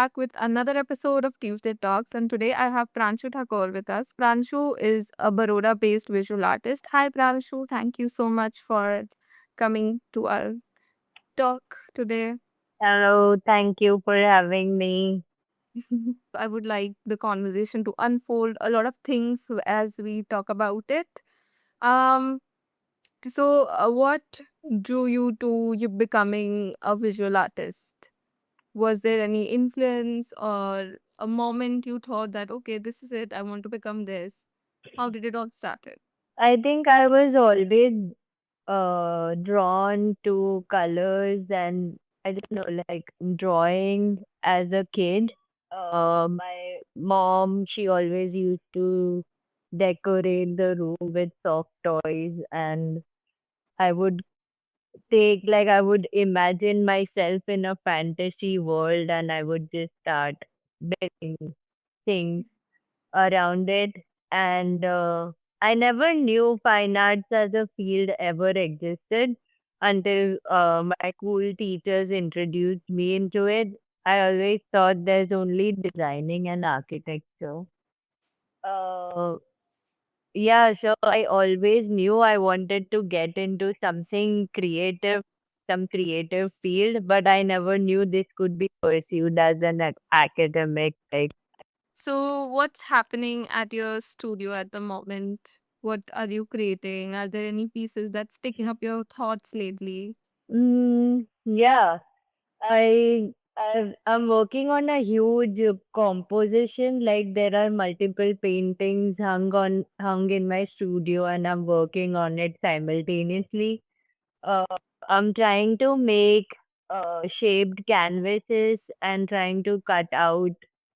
back with another episode of Tuesday Talks. And today I have Pranshu Thakur with us. Pranshu is a Baroda based visual artist. Hi, Pranshu. Thank you so much for coming to our talk today. Hello, thank you for having me. I would like the conversation to unfold a lot of things as we talk about it. Um, what drew you to you becoming a visual artist? Was there any influence or a moment you thought that, okay, this is it, I want to become this? How did it all started? I think I was always drawn to colors and I don't know, like drawing as a kid. My mom, she always used to decorate the room with soft toys, and I would I would imagine myself in a fantasy world and I would just start building things around it. And I never knew fine arts as a field ever existed until my cool teachers introduced me into it. I always thought there's only designing and architecture. Uh, yeah, so I always knew I wanted to get into something creative, some creative field, but I never knew this could be pursued as an academic. Like, So, what's happening at your studio at the moment? What are you creating? Are there any pieces that's taking up your thoughts lately? yeah. I'm working on a huge composition. Like there are multiple paintings hung in my studio, and I'm working on it simultaneously. Uh, I'm trying to make shaped canvases and trying to cut out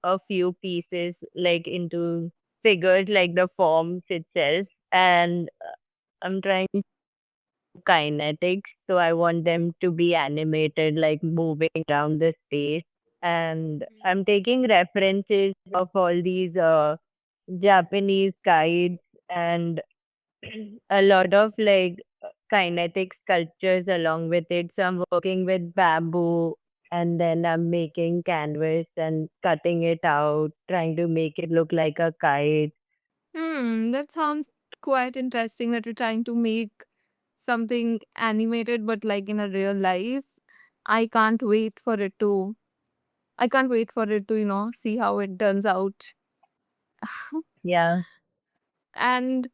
a few pieces like into figures like the forms itself, and I'm trying kinetics. So I want them to be animated, like moving around the space. And I'm taking references of all these Japanese guides and a lot of kinetic sculptures along with it. So I'm working with bamboo and then I'm making canvas and cutting it out, trying to make it look like a kite. That sounds quite interesting that you're trying to make something animated, but like in a real life. I can't wait for it to I can't wait for it to, see how it turns out. Yeah. And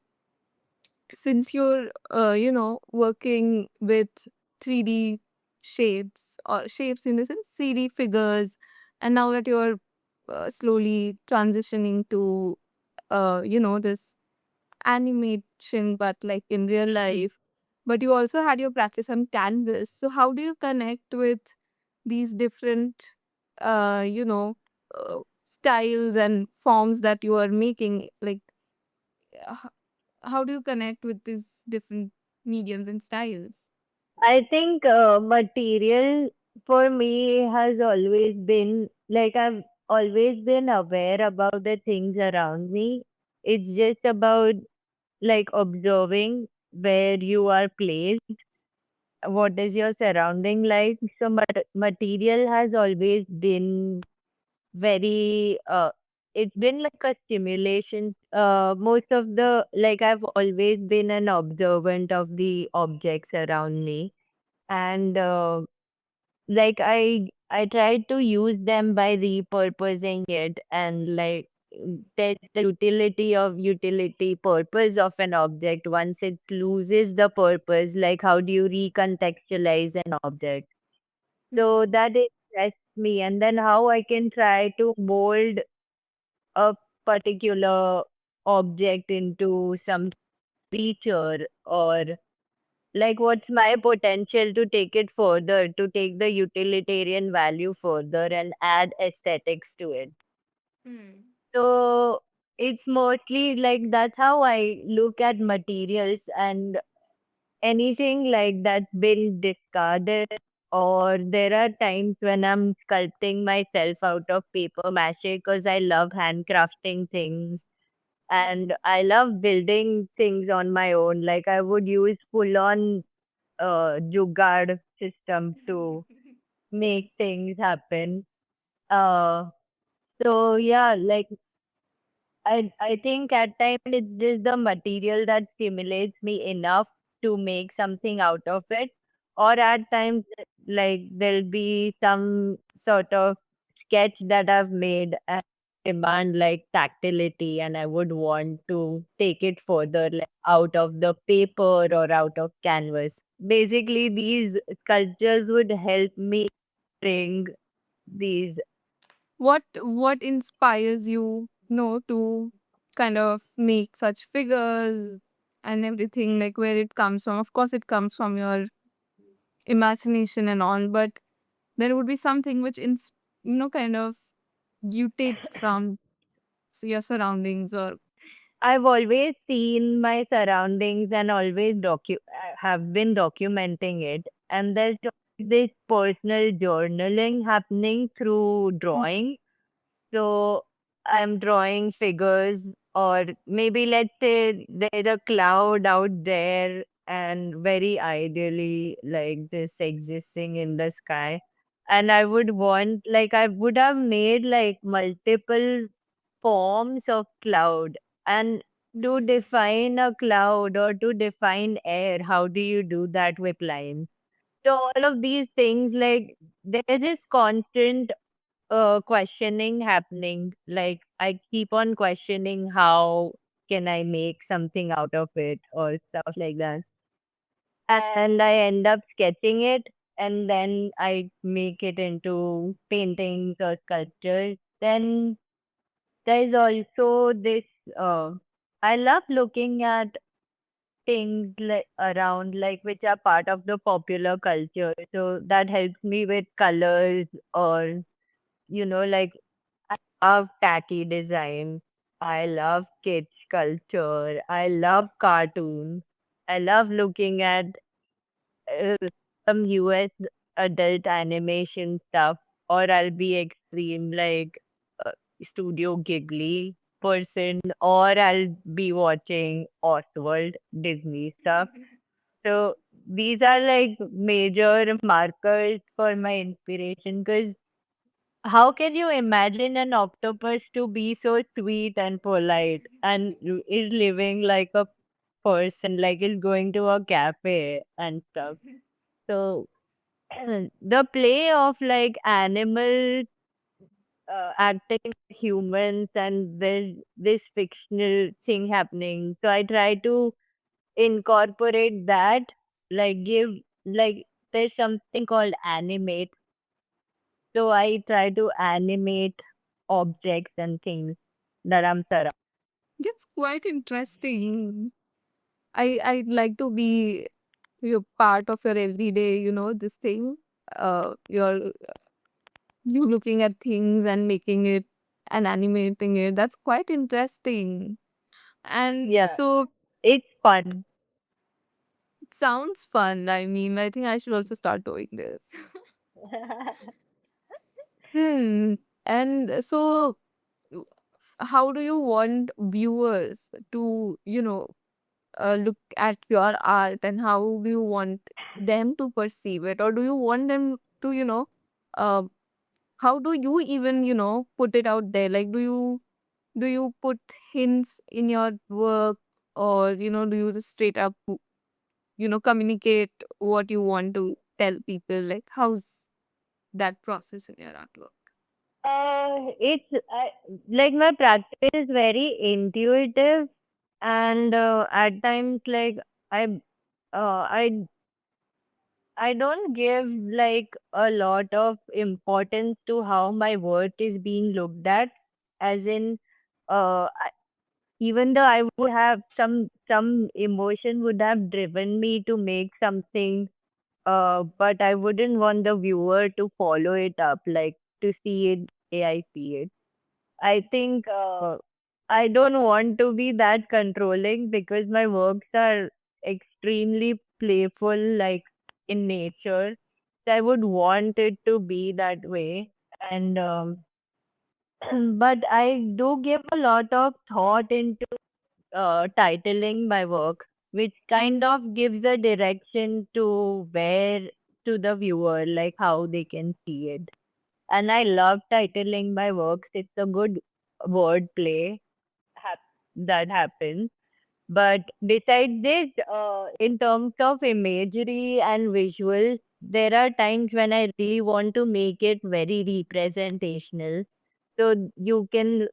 since you're, working with 3D shapes or shapes in the sense 3D figures, and now that you're slowly transitioning to, this animation, but like in real life, but you also had your practice on canvas. So how do you connect with these different, uh, you know, styles and forms that you are making? Like, h- how do you connect with these different mediums and styles? I think material for me has always been like I've always been aware about the things around me. It's just about like observing where you are placed, what is your surrounding like. So material has always been very it's been like a stimulation. Most of the like I've always been an observant of the objects around me and I tried to use them by repurposing it and test the utility purpose of an object once it loses the purpose, like how do you recontextualize an object. So Hmm. that interests me, and then how I can try to mold a particular object into some feature, or like what's my potential to take it further, to take the utilitarian value further and add aesthetics to it. Hmm. So it's mostly like that's how I look at materials, and anything like that's been discarded, or there are times when I'm sculpting myself out of paper mache because I love handcrafting things and I love building things on my own. Like I would use full on jugaad system to make things happen. Uh, so yeah, like I think at times it's just the material that stimulates me enough to make something out of it. Or at times, like there'll be some sort of sketch that I've made and demand like tactility, and I would want to take it further, like out of the paper or out of canvas. Basically, these sculptures would help me bring these. What inspires you, to kind of make such figures and everything, like where it comes from? Of course, it comes from your imagination and all, but there would be something which kind of you take from your surroundings or I've always seen my surroundings and always have been documenting it. And there's this personal journaling happening through Mm. drawing. So I'm drawing figures, or maybe let's say there's a cloud out there, and very ideally, like this existing in the sky. And I would want, like, I would have made like multiple forms of cloud. And to define a cloud or to define air, how do you do that with lines? So all of these things, like there is constant questioning happening. Like I keep on questioning how can I make something out of it or stuff like that. And I end up sketching it, and then I make it into paintings or sculptures. Then there's also this uh I love looking at things like around, like which are part of the popular culture. So that helps me with colors, or like I love tacky design. I love kitsch culture. I love cartoons. I love looking at uh, some US adult animation stuff, or I'll be extreme like Studio Ghibli person, or I'll be watching Oswald Disney stuff. So these are like major markers for my inspiration, because how can you imagine an octopus to be so sweet and polite and is living like a person, like is going to a cafe and stuff? So the play of like animal acting humans, and there's this fictional thing happening. So I try to incorporate that, like give, like there's something called animate. So I try to animate objects and things that I'm surrounded. it's quite interesting. I'd like to be your part of your everyday, this thing. You looking at things and making it and animating it. That's quite interesting. And Yeah, so it's fun. it sounds fun. I mean, I think I should also start doing this. Hmm. And so how do you want viewers to, look at your art, and how do you want them to perceive it? Or do you want them to, uh, how do you even, put it out there? Like, do you put hints in your work, or, do you just straight up, communicate what you want to tell people? Like, how's that process in your artwork? It's like my practice is very intuitive, and at times, like I, I don't give like a lot of importance to how my work is being looked at. As in, even though I would have some emotion would have driven me to make something, but I wouldn't want the viewer to follow it up, like to see it the way I see it. I think I don't want to be that controlling, because my works are extremely playful, like in nature. So I would want it to be that way. And but I do give a lot of thought into titling my work, which kind of gives a direction to where, to the viewer, like how they can see it. and I love titling my works. It's a good wordplay that happens. But besides this, in terms of imagery and visual, there are times when I really want to make it very representational. So you can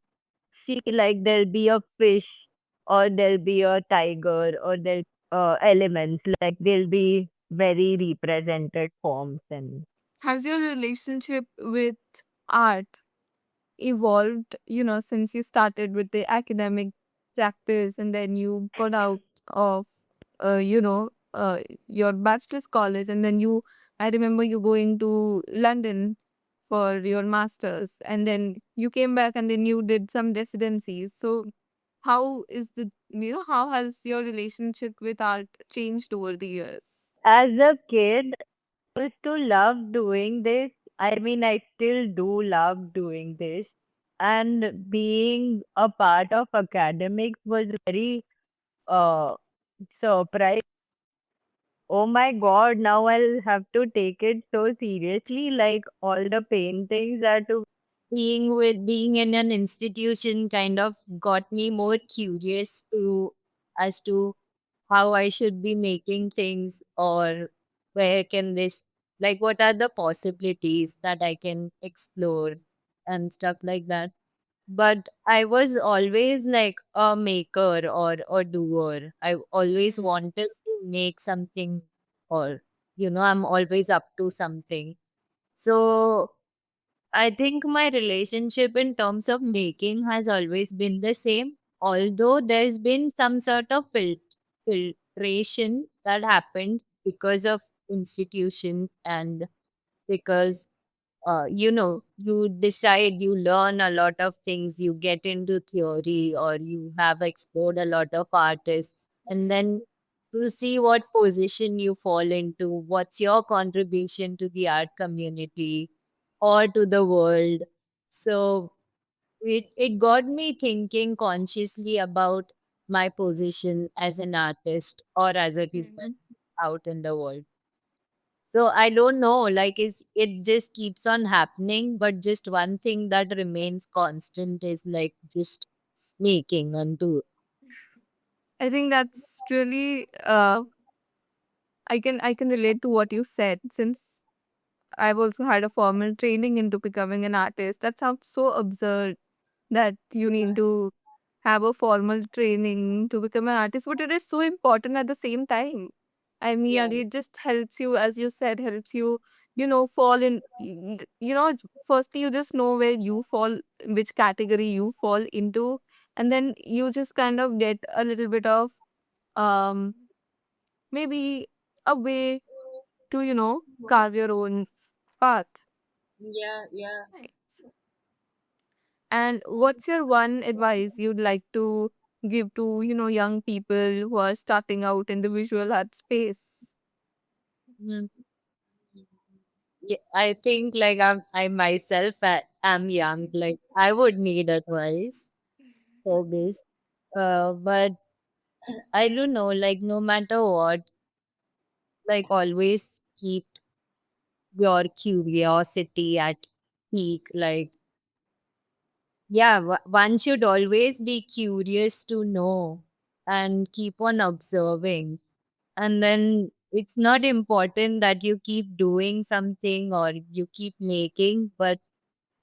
see like there'll be a fish or there'll be a tiger or there'll elements like they'll be very represented forms and Has your relationship with art evolved, since you started with the academic practice and then you got out of, your bachelor's college, and then I remember you going to London for your master's, and then you came back and then you did some residencies. So, how has your relationship with art changed over the years? as a kid I used to love doing this. I mean, I still do love doing this. And being a part of academics was very uh surprised. Oh my God, now I'll have to take it so seriously. Like all the paintings are to Being in an institution kind of got me more curious to as to how I should be making things, or where can this, like, what are the possibilities that I can explore and stuff like that. But I was always like a maker or a doer. I always wanted to make something, or I'm always up to something. So I think my relationship in terms of making has always been the same, although there's been some sort of filtration that happened because of institution, and because you decide, you learn a lot of things, you get into theory, or you have explored a lot of artists, and then to see what position you fall into, what's your contribution to the art community or to the world. So it got me thinking consciously about my position as an artist or as a human out in the world. So I don't know, like, is it just keeps on happening, but just one thing that remains constant is like just making and do. I think that's really I can relate to what you said, since I've also had a formal training into becoming an artist. That sounds so absurd that you need to have a formal training to become an artist, but it is so important at the same time. I mean, Yeah. yeah, it just helps you, as you said, helps you, fall in, firstly, you just know where you fall, which category you fall into, and then you just kind of get a little bit of, um, maybe a way to, carve your own path. Yeah, yeah. Right. And what's your one advice you'd like to give to, young people who are starting out in the visual art space? Mm. Yeah, I think like I myself am young. Like I would need advice for this. But I don't know. Like no matter what, like always keep your curiosity at peak. Like yeah, one should always be curious to know and keep on observing. And then it's not important that you keep doing something or you keep making, but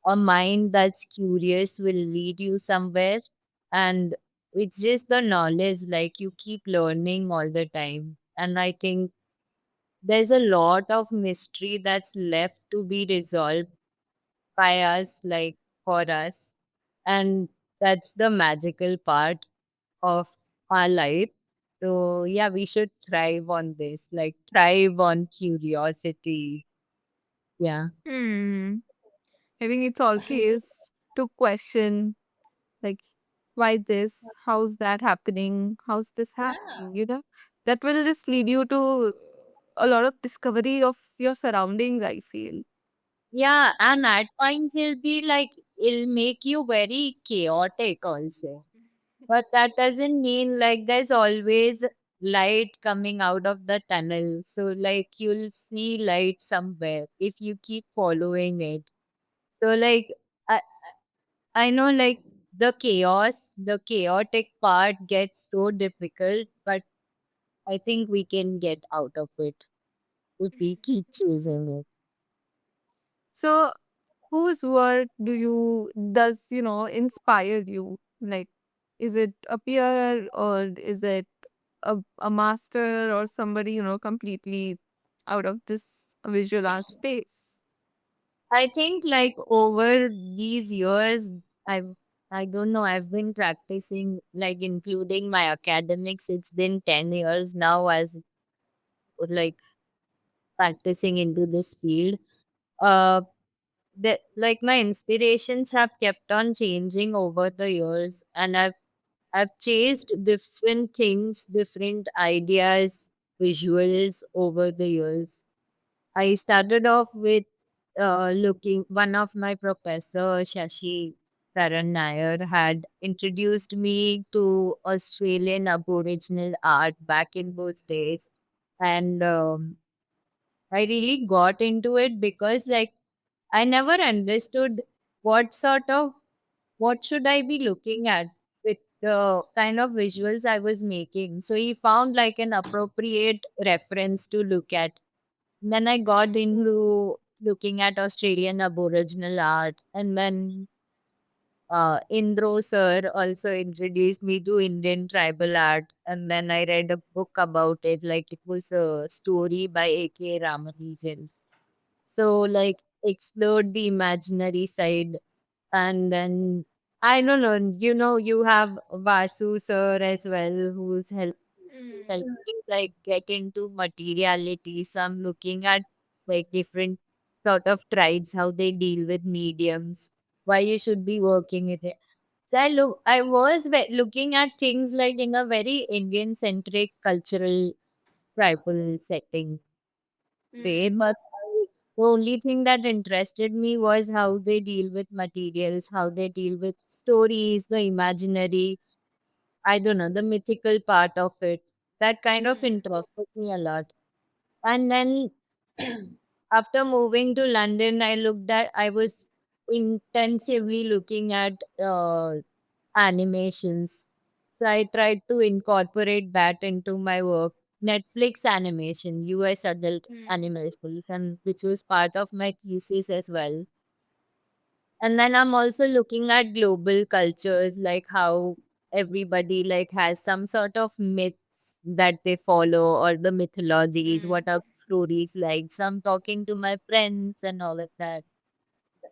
a mind that's curious will lead you somewhere. And it's just the knowledge, like you keep learning all the time. And I think there's a lot of mystery that's left to be resolved by us, like for us. And that's the magical part of our life. So, yeah, we should thrive on this, like thrive on curiosity. Yeah. Hmm. I think it's always to question, like, why this? How's that happening? How's this Yeah. happening? That will just lead you to a lot of discovery of your surroundings, I feel. Yeah. And at points, it'll make you very chaotic also. But that doesn't mean like there's always light coming out of the tunnel. So, like, you'll see light somewhere if you keep following it. So like I I know like the chaos, the chaotic part gets so difficult, but I think we can get out of it if we keep choosing it. So, whose work does, inspire you? Like, is it a peer or is it a master or somebody, completely out of this visual art space? I think like over these years, I've I don't know, I've been practicing like including my academics. It's been 10 years now as like practicing into this field. Uh that like my inspirations have kept on changing over the years, and I've chased different things, different ideas, visuals over the years. I started off with looking, one of my professor, Shashi Karan Nair, had introduced me to Australian Aboriginal art back in those days. And I really got into it because, like, I never understood what sort of, what should I be looking at with the kind of visuals I was making. So he found like an appropriate reference to look at. Then I got into looking at Australian Aboriginal art, and then Indro sir also introduced me to Indian tribal art, and then I read a book about it. Like it was a story by A.K. Ramanujan. So like explored the imaginary side, and then I don't know. You have Vasu sir as well, who's helping like get into materiality. So I'm looking at like different sort of tribes, how they deal with mediums, why you should be working with it. So I was looking at things like in a very Indian centric cultural tribal setting way, but the only thing that interested me was how they deal with materials, how they deal with stories, the imaginary, I don't know, the mythical part of it. That kind of interested me a lot. And then after moving to London, I was intensively looking at animations. So I tried to incorporate that into my work. Netflix animation, US adult animation, and which was part of my thesis as well. And then I'm also looking at global cultures, like how everybody like has some sort of myths that they follow or the mythologies, what are stories like. So I'm talking to my friends and all of that,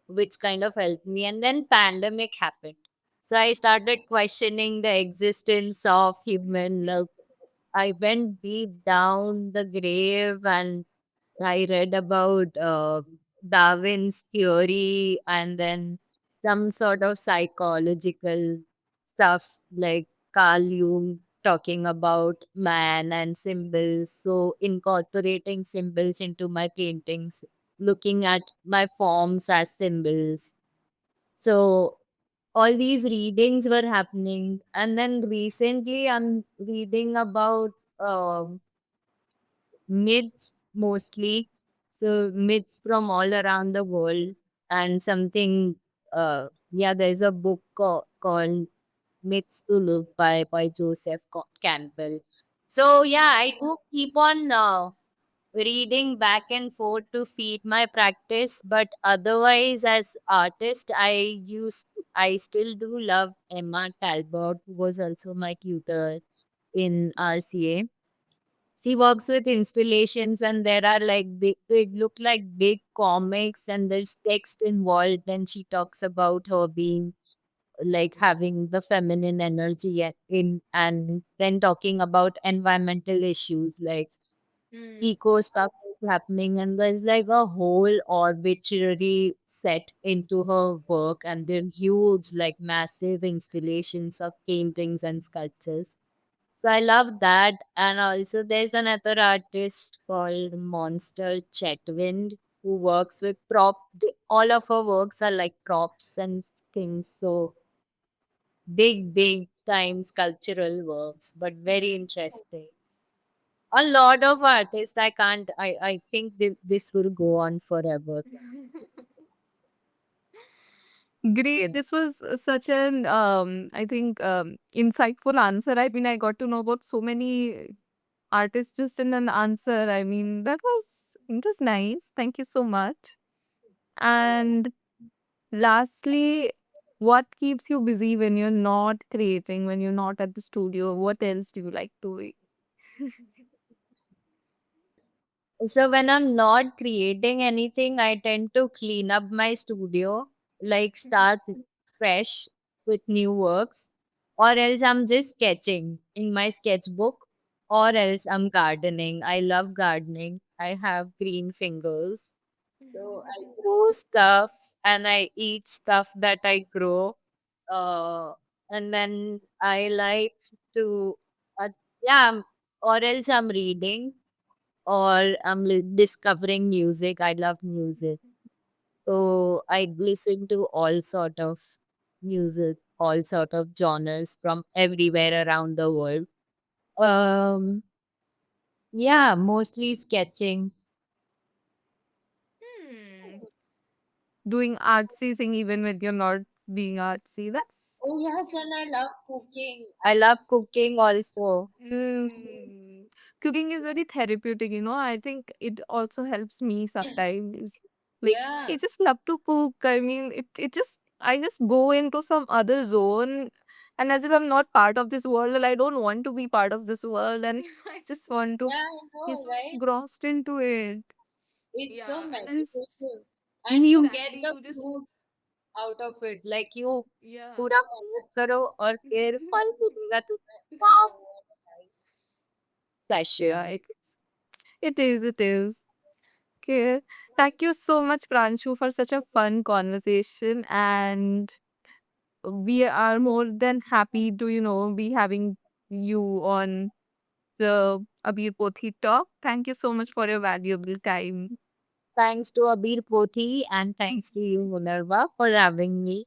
which kind of helped me. And then pandemic happened. So I started questioning the existence of human love. I went deep down the grave and I read about Darwin's theory and then some sort of psychological stuff like Carl Jung talking about man and symbols. So, incorporating symbols into my paintings, looking at my forms as symbols. So, all these readings were happening. And then recently, I'm reading about. Myths mostly. So myths from all around the world and something yeah, there's a book called Myths to Live by Joseph Campbell. So yeah, I do keep on reading back and forth to feed my practice, but otherwise as artist I still do love Emma Talbot, who was also my tutor in RCA. She works with installations and there are like big, they look like big comics and there's text involved. And she talks about her being like having the feminine energy in, and then talking about environmental issues like eco stuff is happening. And there's like a whole arbitrary set into her work, and they're huge, like massive installations of paintings and sculptures. So I love that. And also there's another artist called Monster Chetwind who works with all of her works are like props and things. So big time sculptural works, but very interesting. A lot of artists. I think this will go on forever. Great. This was such an I think insightful answer. I mean, I got to know about so many artists just in an answer. I mean, that was nice. Thank you so much. And lastly, what keeps you busy when you're not creating, when you're not at the studio? What else do you like doing? So when I'm not creating anything, I tend to clean up my studio, like start fresh with new works, or else I'm just sketching in my sketchbook, or else I'm gardening. I love gardening. I have green fingers. So I grow stuff and I eat stuff that I grow. Uh, and then I like to, uh, yeah, or else I'm reading or I'm discovering music. I love music. So I listen to all sort of music, all sort of genres from everywhere around the world. Um, yeah, mostly sketching. Hmm. Doing artsy thing even when you're not being artsy. That's Oh yes, and I love cooking. I love cooking also. mm. Cooking is very therapeutic, you know. I think it also helps me sometimes. Like Yeah, I just love to cook. I mean, it just I just go into some other zone and as if I'm not part of this world and I don't want to be part of this world and I just want to yeah, I be know, so right? engrossed into it. It's so Yeah. And then meditative. And you get exactly the you just fruit out of it. Like you yeah. पूरा मेहनत करो और फिर फल मिलेगा तुम्हें. Wow, what a nice Yeah, session. it is. Okay. Thank you so much, Pranshu, for such a fun conversation. And we are more than happy to, be having you on the Abir Pothi talk. Thank you so much for your valuable time. Thanks to Abir Pothi and thanks to you, Munarva, for having me.